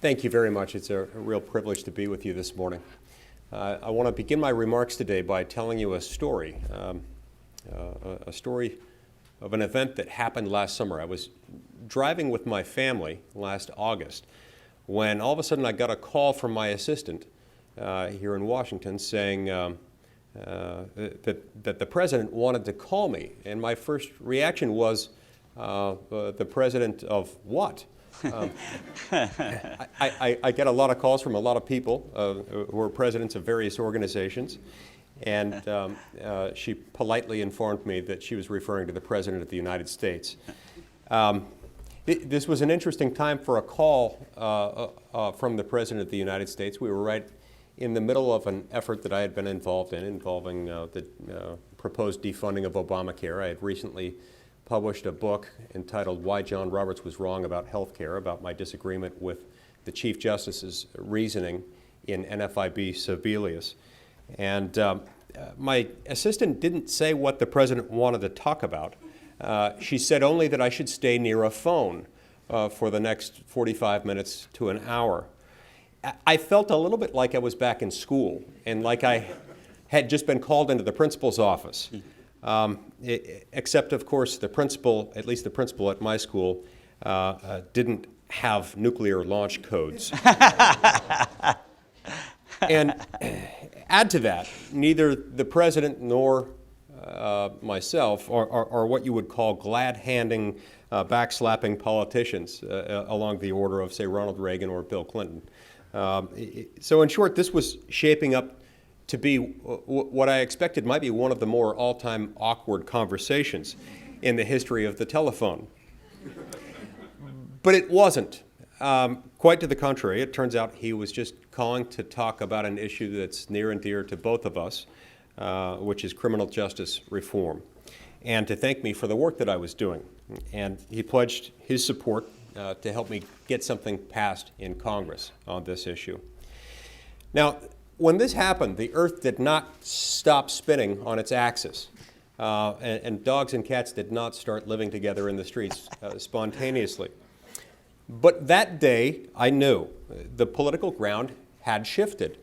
Thank you very much. It's a real privilege to be with you this morning. I want to begin my remarks today by telling you a story of an event that happened last summer. I was driving with my family last August when all of a sudden I got a call from my assistant here in Washington saying that the president wanted to call me. And my first reaction was, the president of what? I get a lot of calls from a lot of people who are presidents of various organizations, and she politely informed me that she was referring to the President of the United States. This was an interesting time for a call from the President of the United States. We were right in the middle of an effort that I had been involved in involving the proposed defunding of Obamacare. I had recently published a book entitled Why John Roberts Was Wrong About Health Care, about my disagreement with the Chief Justice's reasoning in NFIB Sebelius. And my assistant didn't say what the president wanted to talk about. She said only that I should stay near a phone for the next 45 minutes to an hour. I felt a little bit like I was back in school and like I had just been called into the principal's office. Except, of course, the principal, at least the principal at my school, didn't have nuclear launch codes. And add to that, neither the president nor myself are what you would call glad-handing, backslapping politicians along the order of, say, Ronald Reagan or Bill Clinton. So in short, this was shaping up to be what I expected might be one of the more all-time awkward conversations in the history of the telephone. But it wasn't. Quite to the contrary, it turns out he was just calling to talk about an issue that's near and dear to both of us, which is criminal justice reform, and to thank me for the work that I was doing. And he pledged his support to help me get something passed in Congress on this issue. Now, when this happened, the earth did not stop spinning on its axis, and dogs and cats did not start living together in the streets spontaneously. But that day, I knew the political ground had shifted,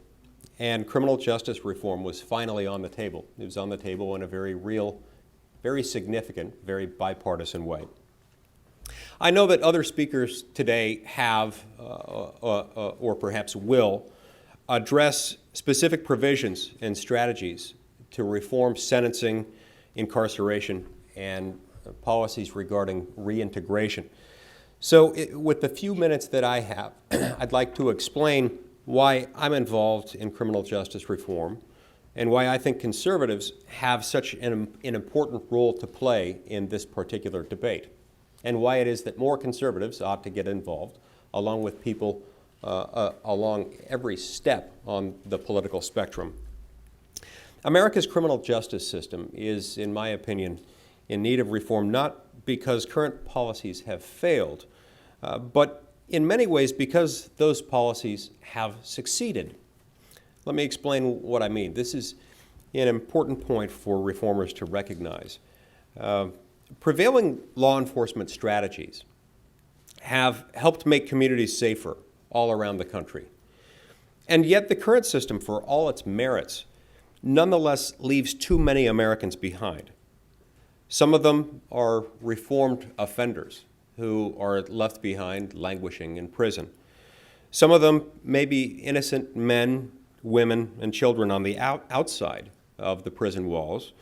and criminal justice reform was finally on the table. It was on the table in a very real, very significant, very bipartisan way. I know that other speakers today have, or perhaps will, address specific provisions and strategies to reform sentencing, incarceration, and policies regarding reintegration. So with the few minutes that I have, I'd like to explain why I'm involved in criminal justice reform and why I think conservatives have such an important role to play in this particular debate, and why it is that more conservatives ought to get involved, along with people along every step on the political spectrum. America's criminal justice system is, in my opinion, in need of reform, not because current policies have failed, but in many ways because those policies have succeeded. Let me explain what I mean. This is an important point for reformers to recognize. Prevailing law enforcement strategies have helped make communities safer all around the country. And yet the current system, for all its merits, nonetheless leaves too many Americans behind. Some of them are reformed offenders who are left behind languishing in prison. Some of them may be innocent men, women, and children on the outside of the prison walls,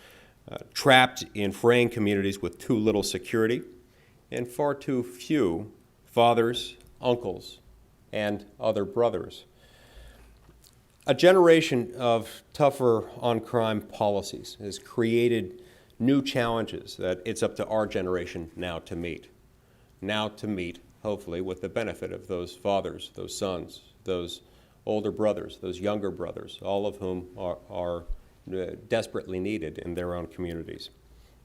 trapped in fraying communities with too little security and far too few fathers, uncles, and other brothers. A generation of tougher on-crime policies has created new challenges that it's up to our generation now to meet. Now to meet, hopefully, with the benefit of those fathers, those sons, those older brothers, those younger brothers, all of whom are desperately needed in their own communities.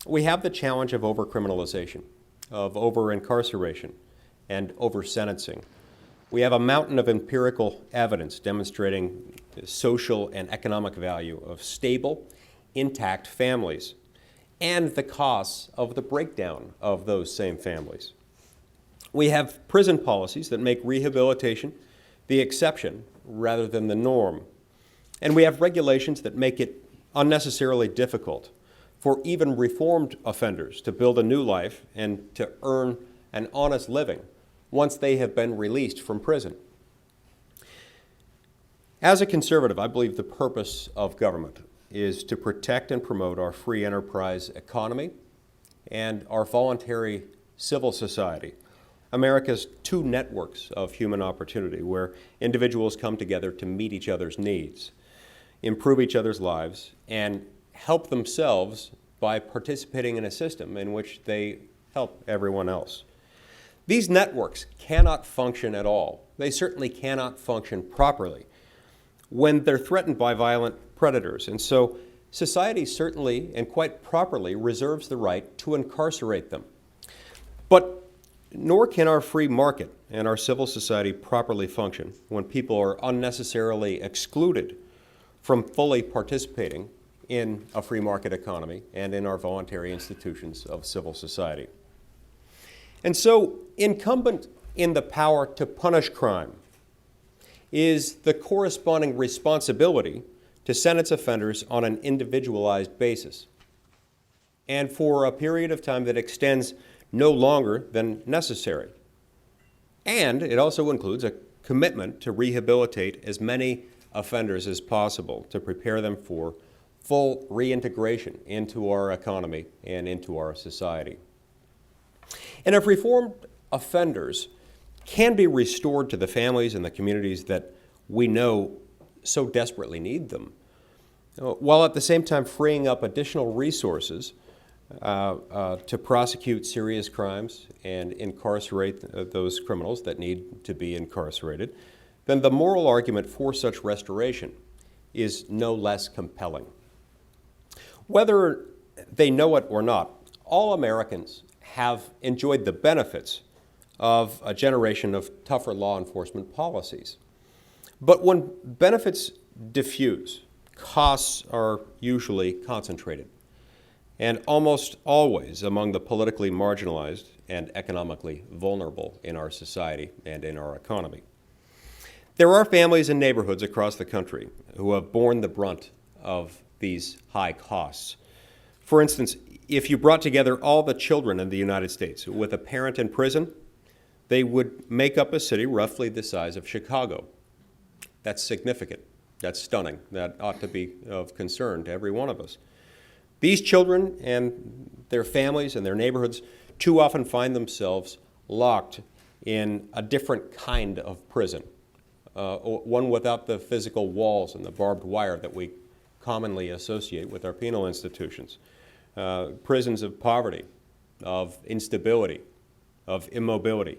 We have the challenge of over-criminalization, of over-incarceration, and over-sentencing. We have a mountain of empirical evidence demonstrating the social and economic value of stable, intact families and the costs of the breakdown of those same families. We have prison policies that make rehabilitation the exception rather than the norm. And we have regulations that make it unnecessarily difficult for even reformed offenders to build a new life and to earn an honest living once they have been released from prison. As a conservative, I believe the purpose of government is to protect and promote our free enterprise economy and our voluntary civil society, America's two networks of human opportunity where individuals come together to meet each other's needs, improve each other's lives, and help themselves by participating in a system in which they help everyone else. These networks cannot function at all. They certainly cannot function properly when they're threatened by violent predators. And so society certainly and quite properly reserves the right to incarcerate them. But nor can our free market and our civil society properly function when people are unnecessarily excluded from fully participating in a free market economy and in our voluntary institutions of civil society. And so, incumbent in the power to punish crime is the corresponding responsibility to sentence offenders on an individualized basis and for a period of time that extends no longer than necessary. And it also includes a commitment to rehabilitate as many offenders as possible to prepare them for full reintegration into our economy and into our society. And if reformed offenders can be restored to the families and the communities that we know so desperately need them, while at the same time freeing up additional resources to prosecute serious crimes and incarcerate those criminals that need to be incarcerated, then the moral argument for such restoration is no less compelling. Whether they know it or not, all Americans have enjoyed the benefits of a generation of tougher law enforcement policies. But when benefits diffuse, costs are usually concentrated, and almost always among the politically marginalized and economically vulnerable in our society and in our economy. There are families and neighborhoods across the country who have borne the brunt of these high costs. For instance, if you brought together all the children in the United States with a parent in prison, they would make up a city roughly the size of Chicago. That's significant. That's stunning. That ought to be of concern to every one of us. These children and their families and their neighborhoods too often find themselves locked in a different kind of prison, one without the physical walls and the barbed wire that we commonly associate with our penal institutions. Prisons of poverty, of instability, of immobility,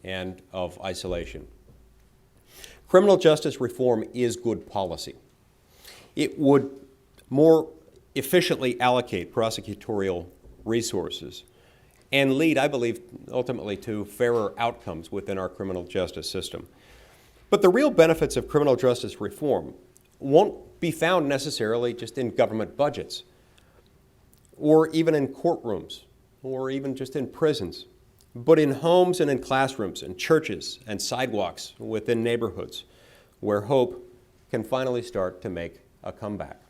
and of isolation. Criminal justice reform is good policy. It would more efficiently allocate prosecutorial resources and lead, I believe, ultimately to fairer outcomes within our criminal justice system. But the real benefits of criminal justice reform won't be found necessarily just in government budgets, or even in courtrooms, or even just in prisons, but in homes and in classrooms and churches and sidewalks within neighborhoods where hope can finally start to make a comeback.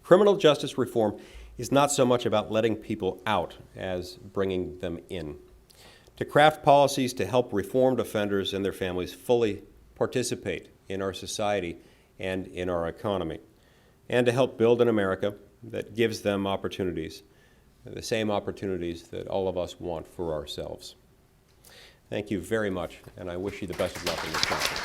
Criminal justice reform is not so much about letting people out as bringing them in. To craft policies to help reformed offenders and their families fully participate in our society and in our economy, and to help build an America that gives them opportunities, the same opportunities that all of us want for ourselves. Thank you very much, and I wish you the best of luck in this conference.